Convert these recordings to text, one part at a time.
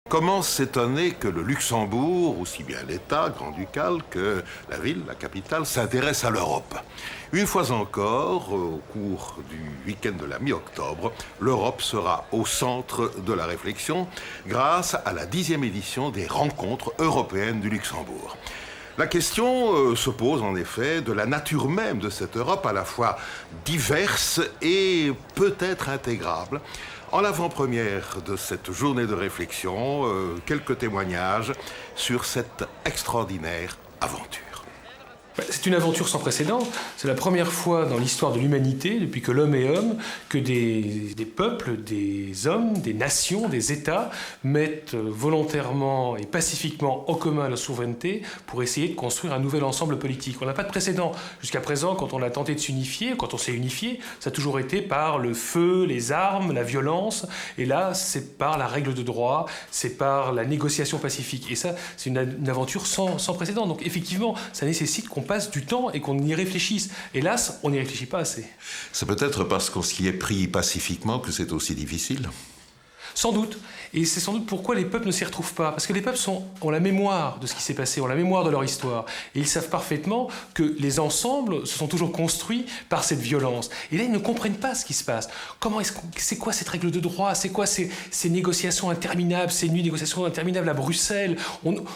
Comment s'étonner que le Luxembourg, aussi bien l'État grand-ducal que la ville, la capitale, s'intéresse à l'Europe? Une fois encore, au cours du week-end de la mi-octobre, l'Europe sera au centre de la réflexion grâce à la 10e édition des Rencontres européennes du Luxembourg. La question se pose en effet de la nature même de cette Europe à la fois diverse et peut-être intégrable. En l'avant-première de cette journée de réflexion, quelques témoignages sur cette extraordinaire aventure. C'est une aventure sans précédent. C'est la première fois dans l'histoire de l'humanité, depuis que l'homme est homme, que des peuples, des hommes, des nations, des États mettent volontairement et pacifiquement en commun leur souveraineté pour essayer de construire un nouvel ensemble politique. On n'a pas de précédent. Jusqu'à présent, quand on a tenté de s'unifier, quand on s'est unifié, ça a toujours été par le feu, les armes, la violence. Et là, c'est par la règle de droit, c'est par la négociation pacifique. Et ça, c'est une aventure sans précédent. Donc effectivement, ça nécessite qu'on passe du temps et qu'on y réfléchisse. Hélas, on n'y réfléchit pas assez. C'est peut-être parce qu'on s'y est pris pacifiquement que c'est aussi difficile. Sans doute. Et c'est sans doute pourquoi les peuples ne s'y retrouvent pas. Parce que les peuples ont la mémoire de ce qui s'est passé, ont la mémoire de leur histoire. Et ils savent parfaitement que les ensembles se sont toujours construits par cette violence. Et là, ils ne comprennent pas ce qui se passe. C'est quoi cette règle de droit? C'est quoi ces négociations interminables, ces nuits de négociations interminables à Bruxelles?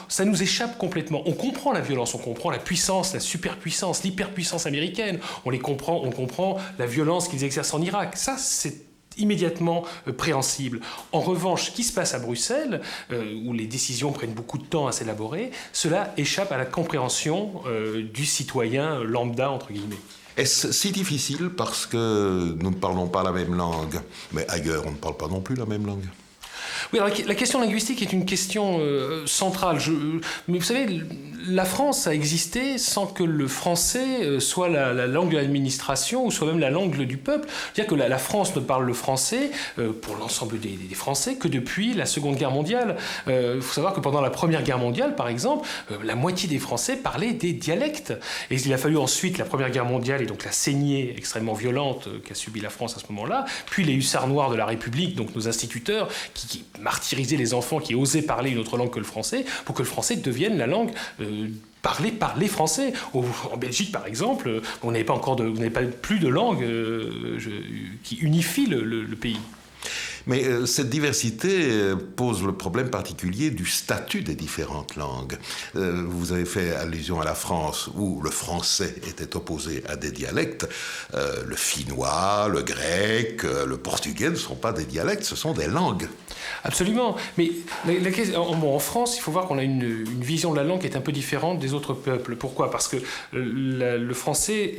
Ça nous échappe complètement. On comprend la violence, on comprend la puissance, la superpuissance, l'hyperpuissance américaine. On comprend la violence qu'ils exercent en Irak. Ça, c'est immédiatement préhensible. En revanche, ce qui se passe à Bruxelles, où les décisions prennent beaucoup de temps à s'élaborer, cela échappe à la compréhension du citoyen lambda, entre guillemets. Est-ce si difficile parce que nous ne parlons pas la même langue? Mais ailleurs, on ne parle pas non plus la même langue. Oui, alors la question linguistique est une question centrale. Mais vous savez, la France a existé sans que le français soit la langue de l'administration ou soit même la langue du peuple. C'est-à-dire que la France ne parle le français, pour l'ensemble des Français, que depuis la Seconde Guerre mondiale. Il faut savoir que pendant la Première Guerre mondiale, par exemple, la moitié des Français parlaient des dialectes. Et il a fallu ensuite la Première Guerre mondiale et donc la saignée extrêmement violente qu'a subie la France à ce moment-là, puis les hussards noirs de la République, donc nos instituteurs, qui martyriser les enfants qui osaient parler une autre langue que le français pour que le français devienne la langue parlée par les Français. En Belgique, par exemple, on n'avait pas plus de langue qui unifie le pays. Mais cette diversité pose le problème particulier du statut des différentes langues. Vous avez fait allusion à la France, où le français était opposé à des dialectes. Le finnois, le grec, le portugais ne sont pas des dialectes, ce sont des langues. Absolument. Mais en France, il faut voir qu'on a une vision de la langue qui est un peu différente des autres peuples. Pourquoi? Parce que le français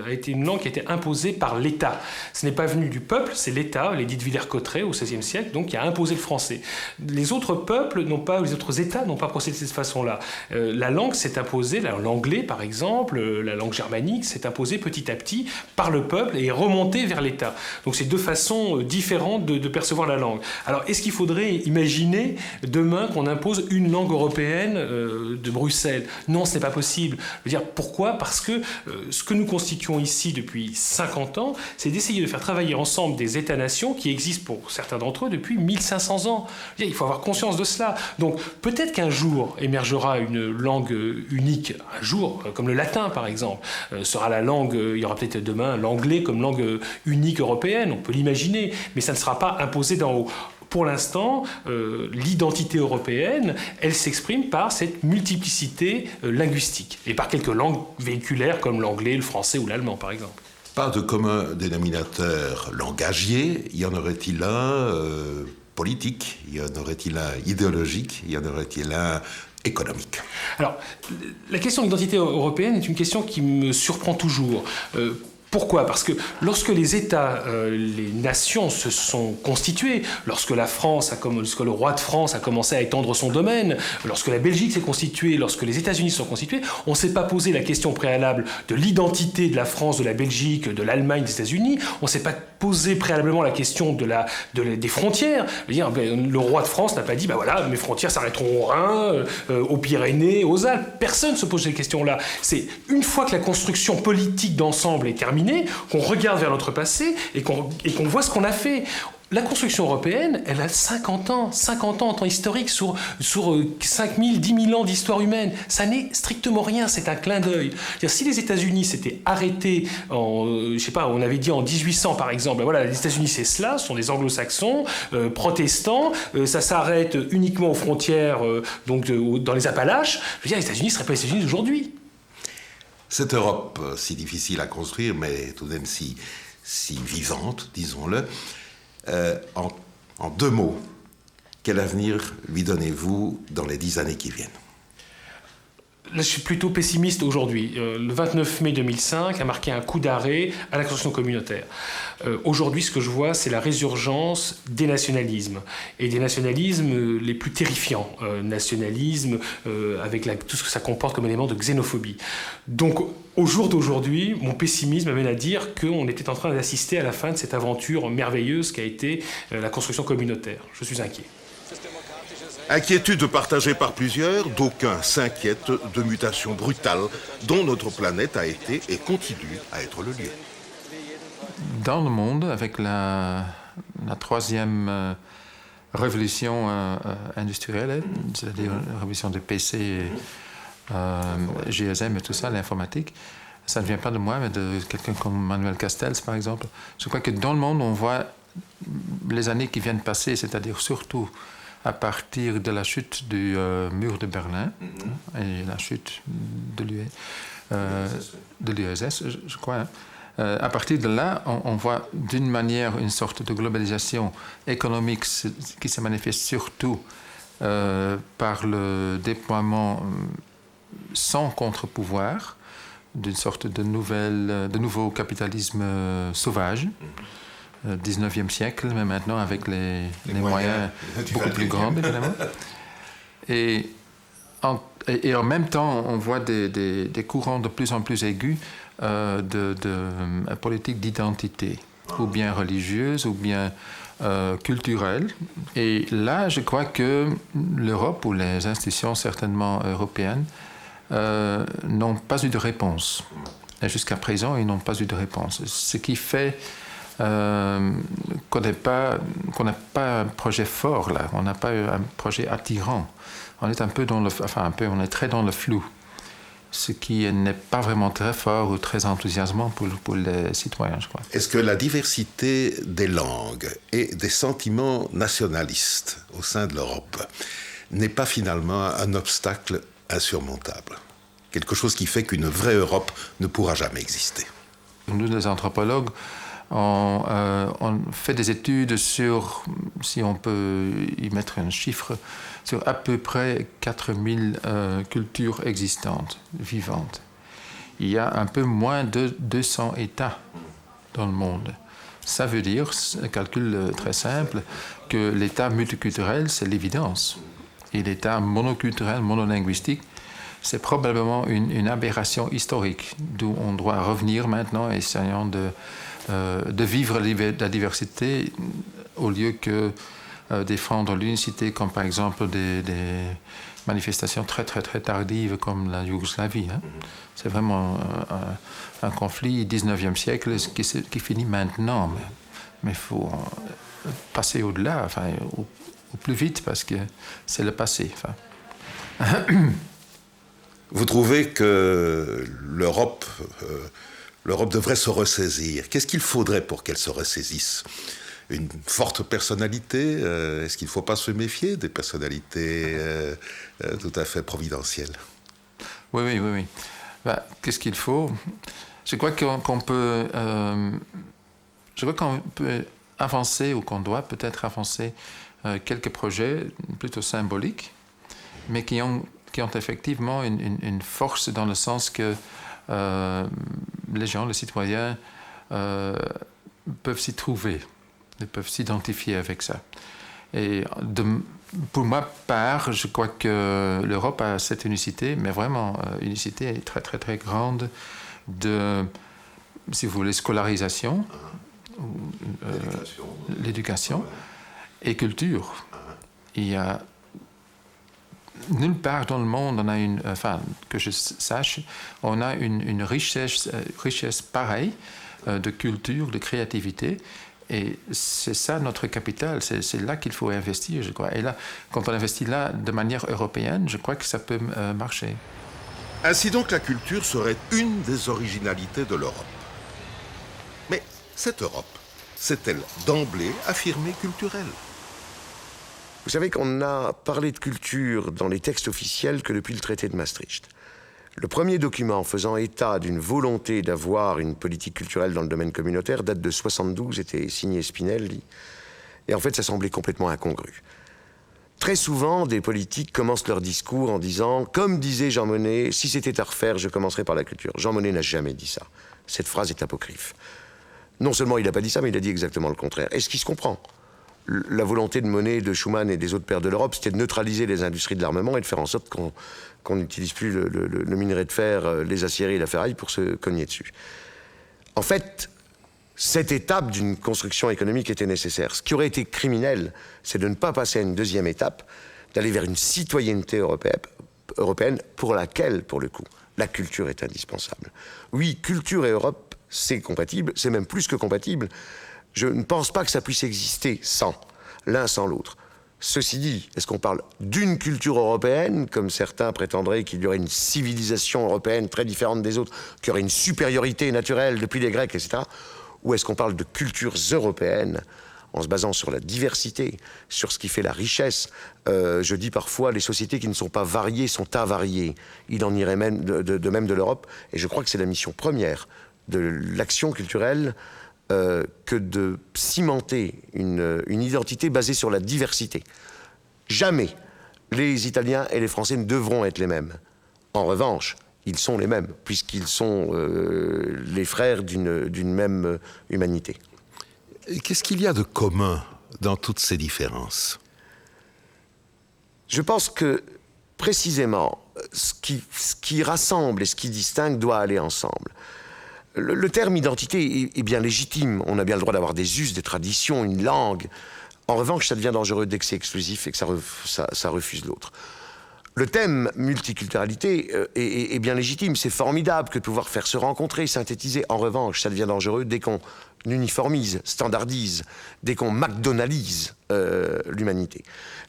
a été une langue qui a été imposée par l'État. Ce n'est pas venu du peuple, c'est l'État, l'édit de Villers-Cotterêts au XVIe siècle, donc qui a imposé le français. Les autres peuples les autres États n'ont pas procédé de cette façon-là. La langue s'est imposée, l'anglais par exemple, la langue germanique s'est imposée petit à petit par le peuple et est remontée vers l'État. Donc c'est deux façons différentes de percevoir la langue. Alors est-ce qu'il faudrait imaginer demain qu'on impose une langue européenne de Bruxelles? Non, ce n'est pas possible. Je veux dire, pourquoi? Parce que ce que nous constituons ici depuis 50 ans, c'est d'essayer de faire travailler ensemble des États-nations qui existent pour certains d'entre eux depuis 1500 ans. Il faut avoir conscience de cela. Donc peut-être qu'un jour émergera une langue unique, un jour, comme le latin par exemple, sera la langue, il y aura peut-être demain l'anglais comme langue unique européenne, on peut l'imaginer, mais ça ne sera pas imposé d'en haut. Pour l'instant, l'identité européenne, elle s'exprime par cette multiplicité linguistique et par quelques langues véhiculaires comme l'anglais, le français ou l'allemand par exemple. Pas de commun dénominateur langagier, y en aurait-il un politique, y en aurait-il un idéologique, y en aurait-il un économique? Alors, la question de l'identité européenne est une question qui me surprend toujours. Pourquoi? Parce que lorsque les États, les nations se sont constituées, lorsque le roi de France a commencé à étendre son domaine, lorsque la Belgique s'est constituée, lorsque les États-Unis se sont constitués, on ne s'est pas posé la question préalable de l'identité de la France, de la Belgique, de l'Allemagne, des États-Unis. On ne s'est pas posé préalablement la question des frontières. Le roi de France n'a pas dit, voilà, mes frontières s'arrêteront au Rhin, aux Pyrénées, aux Alpes. Personne ne se pose cette question-là. C'est une fois que la construction politique d'ensemble est terminée, qu'on regarde vers notre passé et qu'on voit ce qu'on a fait. La construction européenne, elle a 50 ans en temps historique sur 5 000, 10 000 ans d'histoire humaine. Ça n'est strictement rien, c'est un clin d'œil. Si les États-Unis s'étaient arrêtés je sais pas, on avait dit en 1800 par exemple, voilà, les États-Unis c'est cela, ce sont des anglo-saxons, protestants, ça s'arrête uniquement aux frontières, dans les Appalaches. Je veux dire, les États-Unis ne seraient pas les États-Unis d'aujourd'hui. Cette Europe si difficile à construire, mais tout de même si vivante, disons-le, en 2 mots, quel avenir lui donnez-vous dans les 10 années qui viennent? Là, je suis plutôt pessimiste aujourd'hui. Le 29 mai 2005 a marqué un coup d'arrêt à la construction communautaire. Aujourd'hui, ce que je vois, c'est la résurgence des nationalismes. Et des nationalismes les plus terrifiants. Nationalisme avec tout ce que ça comporte comme élément de xénophobie. Donc, au jour d'aujourd'hui, mon pessimisme m'amène à dire qu'on était en train d'assister à la fin de cette aventure merveilleuse qu'a été la construction communautaire. Je suis inquiet. Inquiétude partagée par plusieurs, d'aucuns s'inquiètent de mutations brutales dont notre planète a été et continue à être le lieu. Dans le monde, avec la 3e révolution industrielle, c'est-à-dire la révolution des PC, GSM et tout ça, l'informatique, ça ne vient pas de moi, mais de quelqu'un comme Manuel Castells, par exemple. Je crois que dans le monde, on voit les années qui viennent passer, c'est-à-dire surtout à partir de la chute du mur de Berlin et la chute de l'URSS, je crois. À partir de là, on voit d'une manière une sorte de globalisation économique qui se manifeste surtout par le déploiement sans contre-pouvoir d'une sorte de nouveau capitalisme sauvage. 19e siècle, mais maintenant avec les moyens beaucoup plus grands, évidemment. Et en même temps, on voit des courants de plus en plus aigus de politique d'identité, ou bien religieuse, ou bien culturelle. Et là, je crois que l'Europe, ou les institutions certainement européennes, n'ont pas eu de réponse. Et jusqu'à présent, ils n'ont pas eu de réponse. Ce qui fait qu'on n'a pas un projet fort là, on n'a pas un projet attirant. On est un peu on est très dans le flou, ce qui n'est pas vraiment très fort ou très enthousiasmant pour les citoyens, je crois. Est-ce que la diversité des langues et des sentiments nationalistes au sein de l'Europe n'est pas finalement un obstacle insurmontable? Quelque chose qui fait qu'une vraie Europe ne pourra jamais exister. Nous, les anthropologues, on fait des études sur, si on peut y mettre un chiffre, sur à peu près 4000 cultures existantes, vivantes. Il y a un peu moins de 200 États dans le monde. Ça veut dire, un calcul très simple, que l'État multiculturel, c'est l'évidence. Et l'État monoculturel, monolinguistique, c'est probablement une aberration historique, d'où on doit revenir maintenant, essayant de vivre la diversité au lieu que défendre l'unicité, comme par exemple des manifestations très tardives comme la Yougoslavie. Hein. C'est vraiment un conflit 19e siècle qui finit maintenant. Mais il faut passer au-delà, au plus vite, parce que c'est le passé. Vous trouvez que l'Europe devrait se ressaisir. Qu'est-ce qu'il faudrait pour qu'elle se ressaisisse? Une forte personnalité? Est-ce qu'il ne faut pas se méfier des personnalités tout à fait providentielles? Oui. Qu'est-ce qu'il faut? Je crois qu'on peut avancer, ou qu'on doit peut-être avancer quelques projets plutôt symboliques, mais qui ont effectivement une force dans le sens que les gens, les citoyens, peuvent s'y trouver, ils peuvent s'identifier avec ça. Et pour ma part, je crois que l'Europe a cette unicité, mais vraiment unicité très grande de, si vous voulez, scolarisation, l'éducation et culture. Il y a nulle part dans le monde, on a que je sache, on a une richesse pareille de culture, de créativité, Et c'est ça notre capital, c'est là qu'il faut investir, je crois. Et là, quand on investit là de manière européenne, je crois que ça peut marcher. Ainsi donc, la culture serait une des originalités de l'Europe. Mais cette Europe, s'est-elle d'emblée affirmée culturelle? Vous savez qu'on n'a parlé de culture dans les textes officiels que depuis le traité de Maastricht. Le premier document faisant état d'une volonté d'avoir une politique culturelle dans le domaine communautaire date de 1972, était signé Spinelli. Et en fait, ça semblait complètement incongru. Très souvent, des politiques commencent leur discours en disant « Comme disait Jean Monnet, si c'était à refaire, je commencerais par la culture ». Jean Monnet n'a jamais dit ça. Cette phrase est apocryphe. Non seulement il n'a pas dit ça, mais il a dit exactement le contraire. Et ce qui se comprend. La volonté de Monnet, de Schuman et des autres pères de l'Europe, c'était de neutraliser les industries de l'armement et de faire en sorte qu'on n'utilise plus le minerai de fer, les aciéries et la ferraille pour se cogner dessus. En fait, cette étape d'une construction économique était nécessaire. Ce qui aurait été criminel, c'est de ne pas passer à une deuxième étape, d'aller vers une citoyenneté européenne pour laquelle, pour le coup, la culture est indispensable. Oui, culture et Europe, c'est compatible, c'est même plus que compatible. Je ne pense pas que ça puisse exister sans, l'un sans l'autre. Ceci dit, est-ce qu'on parle d'une culture européenne, comme certains prétendraient qu'il y aurait une civilisation européenne très différente des autres, qu'il y aurait une supériorité naturelle depuis les Grecs, etc. Ou est-ce qu'on parle de cultures européennes en se basant sur la diversité, sur ce qui fait la richesse? Je dis parfois, les sociétés qui ne sont pas variées sont avariées. Il en irait même de même de l'Europe. Et je crois que c'est la mission première de l'action culturelle que de cimenter une identité basée sur la diversité. Jamais les Italiens et les Français ne devront être les mêmes. En revanche, ils sont les mêmes, puisqu'ils sont les frères d'une même humanité. Qu'est-ce qu'il y a de commun dans toutes ces différences? Je pense que, précisément, ce qui rassemble et ce qui distingue doit aller ensemble. Le terme identité est bien légitime. On a bien le droit d'avoir des us, des traditions, une langue. En revanche, ça devient dangereux dès que c'est exclusif et que ça refuse l'autre. Le thème multiculturalité est bien légitime. C'est formidable que de pouvoir faire se rencontrer, synthétiser. En revanche, ça devient dangereux dès qu'on uniformise, standardise, dès qu'on McDonaldise l'humanité.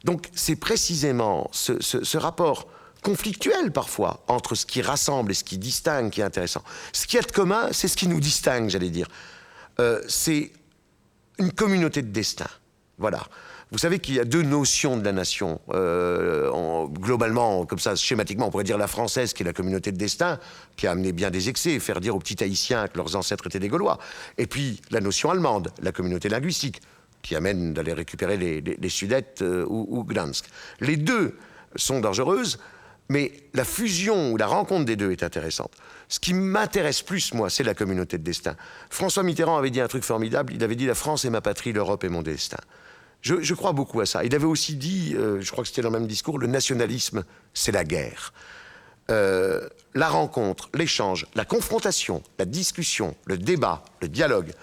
Donc c'est précisément ce rapport conflictuel parfois entre ce qui rassemble et ce qui distingue qui est intéressant. Ce qui est de commun, c'est ce qui nous distingue, j'allais dire. C'est une communauté de destin. Voilà. Vous savez qu'il y a deux notions de la nation. Globalement, comme ça, schématiquement, on pourrait dire la française, qui est la communauté de destin, qui a amené bien des excès, faire dire aux petits Haïtiens que leurs ancêtres étaient des Gaulois. Et puis la notion allemande, la communauté linguistique, qui amène d'aller récupérer les Sudètes ou Gdansk. Les deux sont dangereuses, mais la fusion ou la rencontre des deux est intéressante. Ce qui m'intéresse plus, moi, c'est la communauté de destin. François Mitterrand avait dit un truc formidable, il avait dit « La France est ma patrie, l'Europe est mon destin ». Je crois beaucoup à ça. Il avait aussi dit, je crois que c'était dans le même discours, le nationalisme, c'est la guerre. La rencontre, l'échange, la confrontation, la discussion, le débat, le dialogue,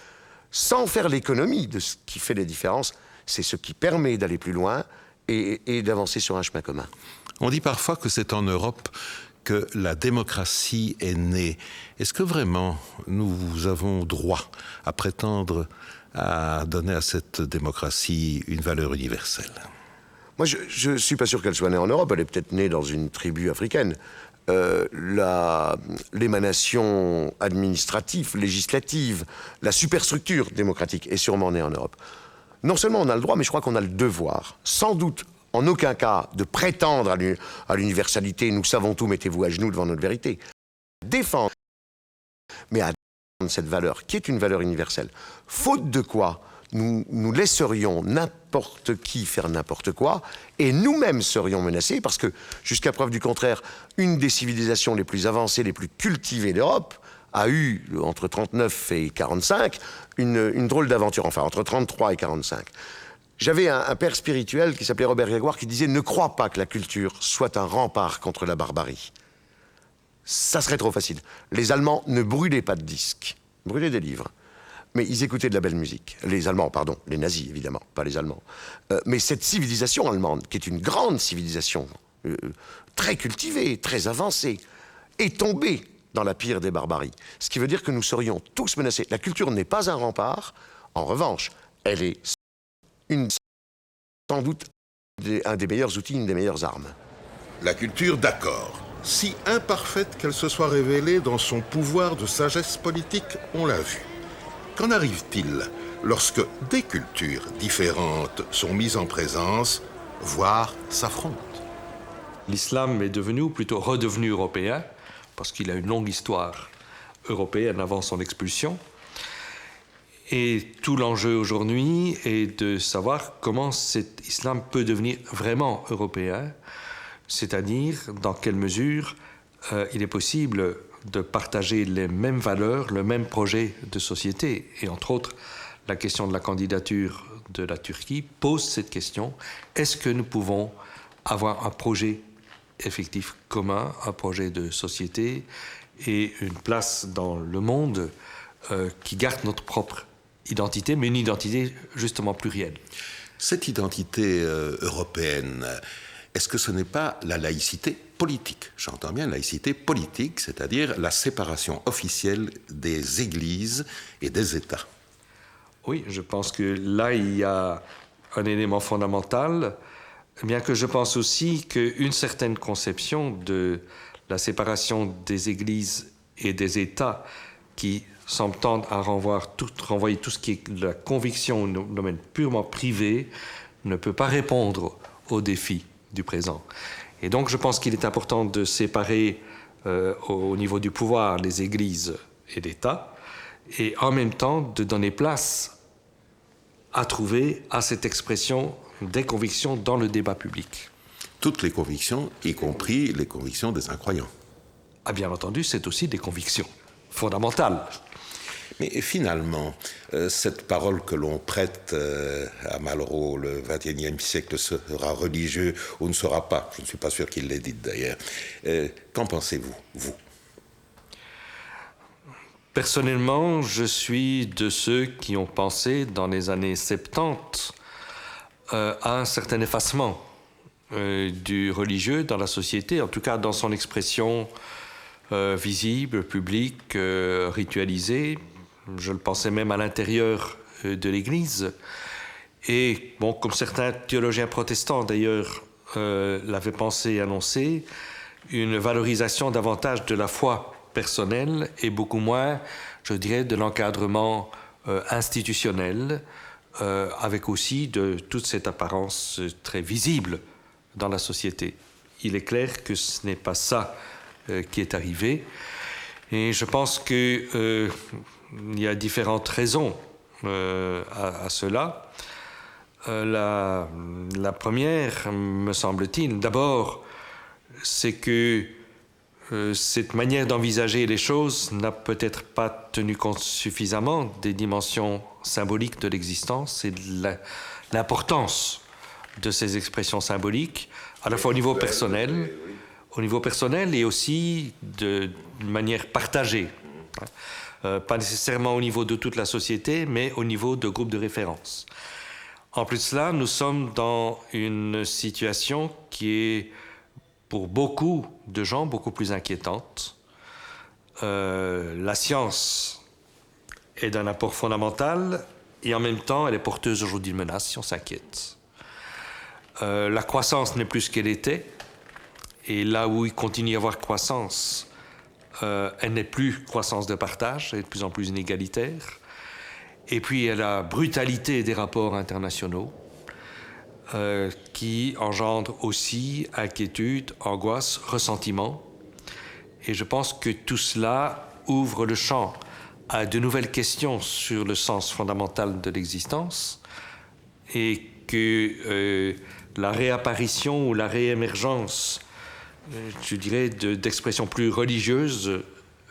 sans faire l'économie de ce qui fait les différences, c'est ce qui permet d'aller plus loin et d'avancer sur un chemin commun. On dit parfois que c'est en Europe que la démocratie est née. Est-ce que vraiment nous avons droit à prétendre à donner à cette démocratie une valeur universelle? Moi, je ne suis pas sûr qu'elle soit née en Europe. Elle est peut-être née dans une tribu africaine. L'émanation administrative, législative, la superstructure démocratique est sûrement née en Europe. Non seulement on a le droit, mais je crois qu'on a le devoir, sans doute, en aucun cas, de prétendre à l'universalité. Nous savons tout, mettez-vous à genoux devant notre vérité. Défendre, mais à défendre cette valeur, qui est une valeur universelle. Faute de quoi, nous laisserions n'importe qui faire n'importe quoi, et nous-mêmes serions menacés, parce que, jusqu'à preuve du contraire, une des civilisations les plus avancées, les plus cultivées d'Europe, a eu, entre 39 et 45, une drôle d'aventure, enfin, entre 33 et 45. J'avais un père spirituel qui s'appelait Robert Grégoire qui disait « Ne crois pas que la culture soit un rempart contre la barbarie. » Ça serait trop facile. Les Allemands ne brûlaient pas de disques, brûlaient des livres. Mais ils écoutaient de la belle musique. Les Allemands, pardon, les nazis évidemment, pas les Allemands. Mais cette civilisation allemande, qui est une grande civilisation, très cultivée, très avancée, est tombée dans la pire des barbaries. Ce qui veut dire que nous serions tous menacés. La culture n'est pas un rempart. En revanche, elle est sans doute un des meilleurs outils, une des meilleures armes. La culture, d'accord. Si imparfaite qu'elle se soit révélée dans son pouvoir de sagesse politique, on l'a vu. Qu'en arrive-t-il lorsque des cultures différentes sont mises en présence, voire s'affrontent? L'islam est devenu, ou plutôt redevenu européen, parce qu'il a une longue histoire européenne avant son expulsion. Et tout l'enjeu aujourd'hui est de savoir comment cet islam peut devenir vraiment européen, c'est-à-dire dans quelle mesure il est possible de partager les mêmes valeurs, le même projet de société. Et entre autres, la question de la candidature de la Turquie pose cette question. Est-ce que nous pouvons avoir un projet effectif commun, un projet de société et une place dans le monde qui garde notre propre identité, mais une identité justement plurielle. Cette identité européenne, est-ce que ce n'est pas la laïcité politique? J'entends bien laïcité politique, c'est-à-dire la séparation officielle des églises et des États. Oui, je pense que là, il y a un élément fondamental, bien que je pense aussi qu'une certaine conception de la séparation des églises et des États qui semble tendre à renvoyer tout ce qui est de la conviction au domaine purement privé ne peut pas répondre aux défis du présent. Et donc je pense qu'il est important de séparer au niveau du pouvoir les églises et l'État et en même temps de donner place à trouver à cette expression des convictions dans le débat public. Toutes les convictions, y compris les convictions des incroyants. Ah, bien entendu, c'est aussi des convictions fondamentales. Mais finalement, cette parole que l'on prête à Malraux, le XXIe siècle sera religieux ou ne sera pas, je ne suis pas sûr qu'il l'ait dite d'ailleurs. Qu'en pensez-vous, vous? Personnellement, je suis de ceux qui ont pensé dans les années 70 à un certain effacement du religieux dans la société, en tout cas dans son expression visible, publique, ritualisée. Je le pensais même à l'intérieur de l'Église. Et, bon, comme certains théologiens protestants, d'ailleurs, l'avaient pensé et annoncé, une valorisation davantage de la foi personnelle et beaucoup moins, je dirais, de l'encadrement institutionnel, avec aussi de toute cette apparence très visible dans la société. Il est clair que ce n'est pas ça qui est arrivé. Et je pense que il y a différentes raisons à cela. La première, me semble-t-il, d'abord, c'est que cette manière d'envisager les choses n'a peut-être pas tenu compte suffisamment des dimensions symboliques de l'existence et de l'importance de ces expressions symboliques, à la fois au niveau personnel et aussi d'une manière partagée. Pas nécessairement au niveau de toute la société, mais au niveau de groupes de référence. En plus de cela, nous sommes dans une situation qui est, pour beaucoup de gens, beaucoup plus inquiétante. La science est d'un apport fondamental et en même temps, elle est porteuse aujourd'hui de menaces si on s'inquiète. La croissance n'est plus ce qu'elle était. Et là où il continue à y avoir croissance, elle n'est plus croissance de partage, elle est de plus en plus inégalitaire. Et puis il y a la brutalité des rapports internationaux qui engendre aussi inquiétude, angoisse, ressentiment. Et je pense que tout cela ouvre le champ à de nouvelles questions sur le sens fondamental de l'existence et que la réapparition ou la réémergence, je dirais, d'expressions plus religieuses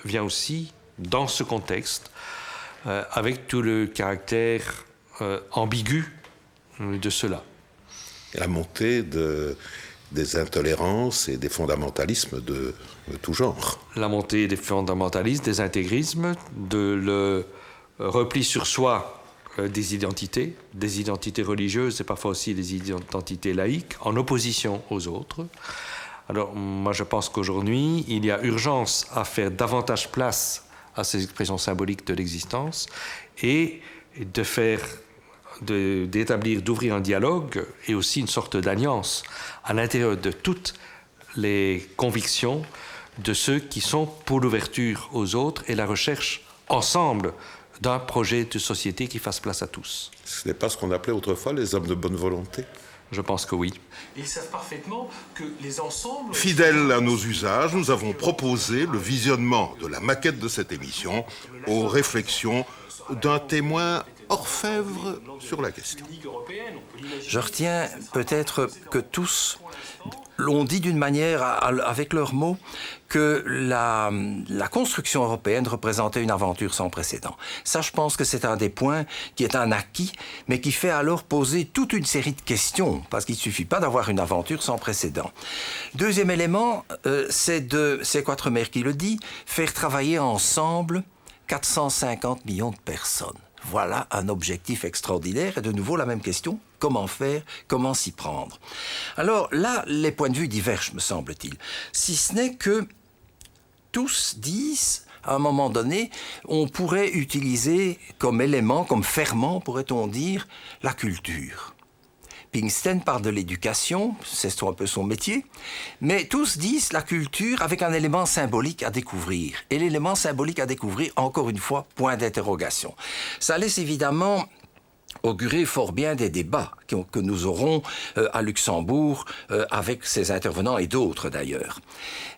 vient aussi dans ce contexte, avec tout le caractère ambigu de cela. La montée des intolérances et des fondamentalismes de tout genre. La montée des fondamentalismes, des intégrismes, de le repli sur soi des identités religieuses et parfois aussi des identités laïques, en opposition aux autres. Alors, moi, je pense qu'aujourd'hui, il y a urgence à faire davantage place à ces expressions symboliques de l'existence et de faire d'ouvrir un dialogue et aussi une sorte d'alliance à l'intérieur de toutes les convictions de ceux qui sont pour l'ouverture aux autres et la recherche ensemble d'un projet de société qui fasse place à tous. Ce n'est pas ce qu'on appelait autrefois les hommes de bonne volonté? Je pense que oui. Ils savent parfaitement que les ensembles... Fidèles à nos usages, nous avons proposé le visionnement de la maquette de cette émission aux réflexions d'un témoin orfèvre sur la question. Je retiens peut-être que tous l'ont dit d'une manière, avec leurs mots, que la construction européenne représentait une aventure sans précédent. Ça, je pense que c'est un des points qui est un acquis, mais qui fait alors poser toute une série de questions, parce qu'il ne suffit pas d'avoir une aventure sans précédent. Deuxième élément, c'est Quatremer qui le dit, faire travailler ensemble 450 millions de personnes. Voilà un objectif extraordinaire. Et de nouveau, la même question, comment faire, comment s'y prendre? Alors là, les points de vue divergent, me semble-t-il. Si ce n'est que tous disent, à un moment donné, on pourrait utiliser comme élément, comme ferment, pourrait-on dire, la culture. Pinkston parle de l'éducation, c'est un peu son métier, mais tous disent la culture avec un élément symbolique à découvrir. Et l'élément symbolique à découvrir, encore une fois, point d'interrogation. Ça laisse évidemment augurer fort bien des débats que nous aurons à Luxembourg avec ces intervenants et d'autres d'ailleurs.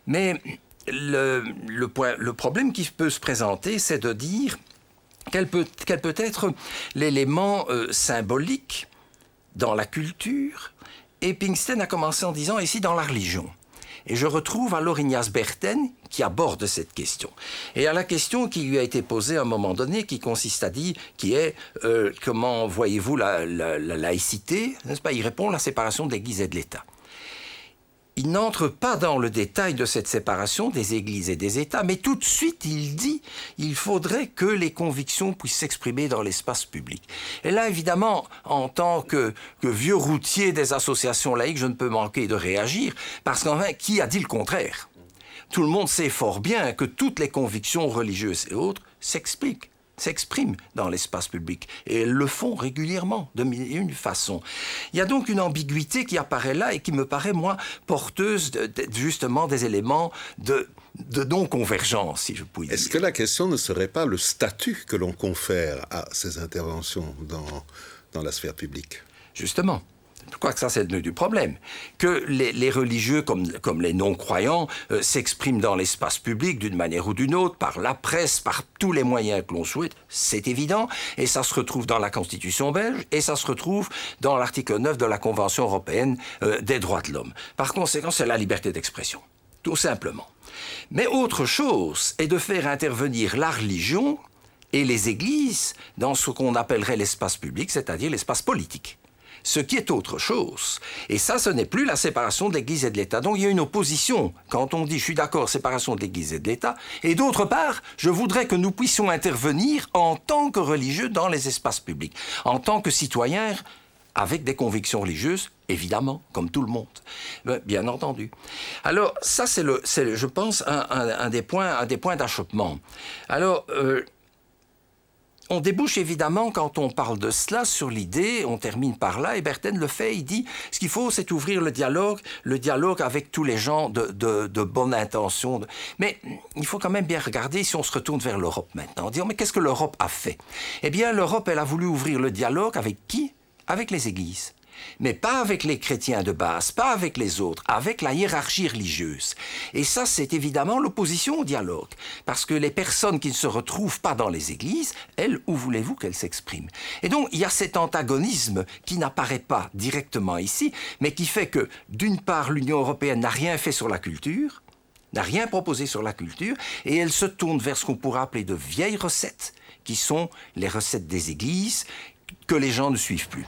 Mais le problème qui peut se présenter, c'est de dire quel peut être l'élément symbolique dans la culture, et Pinkston a commencé en disant ici dans la religion. Et je retrouve alors Ignace Berten qui aborde cette question. Et à la question qui lui a été posée à un moment donné, qui consiste à dire, qui est comment voyez-vous la laïcité, n'est-ce pas? Il répond la séparation de l'Église et de l'État. Il n'entre pas dans le détail de cette séparation des églises et des États, mais tout de suite, il dit il faudrait que les convictions puissent s'exprimer dans l'espace public. Et là, évidemment, en tant que vieux routier des associations laïques, je ne peux manquer de réagir, parce qu'enfin, qui a dit le contraire? Tout le monde sait fort bien que toutes les convictions religieuses et autres s'expriment dans l'espace public. Et elles le font régulièrement, de une façon. Il y a donc une ambiguïté qui apparaît là et qui me paraît, moi, porteuse justement des éléments de non-convergence, si je puis dire. Est-ce que la question ne serait pas le statut que l'on confère à ces interventions dans la sphère publique? Justement. Je crois que ça, c'est le nœud du problème. Que les religieux, comme les non-croyants, s'expriment dans l'espace public d'une manière ou d'une autre, par la presse, par tous les moyens que l'on souhaite, c'est évident. Et ça se retrouve dans la Constitution belge, et ça se retrouve dans l'article 9 de la Convention européenne des droits de l'homme. Par conséquent, c'est la liberté d'expression, tout simplement. Mais autre chose est de faire intervenir la religion et les églises dans ce qu'on appellerait l'espace public, c'est-à-dire l'espace politique. Ce qui est autre chose. Et ça, ce n'est plus la séparation de l'Église et de l'État. Donc il y a une opposition quand on dit « je suis d'accord, séparation de l'Église et de l'État ». Et d'autre part, je voudrais que nous puissions intervenir en tant que religieux dans les espaces publics, en tant que citoyens avec des convictions religieuses, évidemment, comme tout le monde, bien entendu. Alors ça, c'est je pense, un des points d'achoppement. Alors... on débouche évidemment, quand on parle de cela, sur l'idée, on termine par là, et Berten le fait, il dit, ce qu'il faut, c'est ouvrir le dialogue avec tous les gens de bonne intention. Mais il faut quand même bien regarder, si on se retourne vers l'Europe maintenant, dire, mais qu'est-ce que l'Europe a fait? Eh bien, l'Europe, elle a voulu ouvrir le dialogue avec qui? Avec les églises. Mais pas avec les chrétiens de base, pas avec les autres, avec la hiérarchie religieuse. Et ça, c'est évidemment l'opposition au dialogue. Parce que les personnes qui ne se retrouvent pas dans les églises, elles, où voulez-vous qu'elles s'expriment? Et donc, il y a cet antagonisme qui n'apparaît pas directement ici, mais qui fait que, d'une part, l'Union européenne n'a rien fait sur la culture, n'a rien proposé sur la culture, et elle se tourne vers ce qu'on pourrait appeler de vieilles recettes, qui sont les recettes des églises, que les gens ne suivent plus.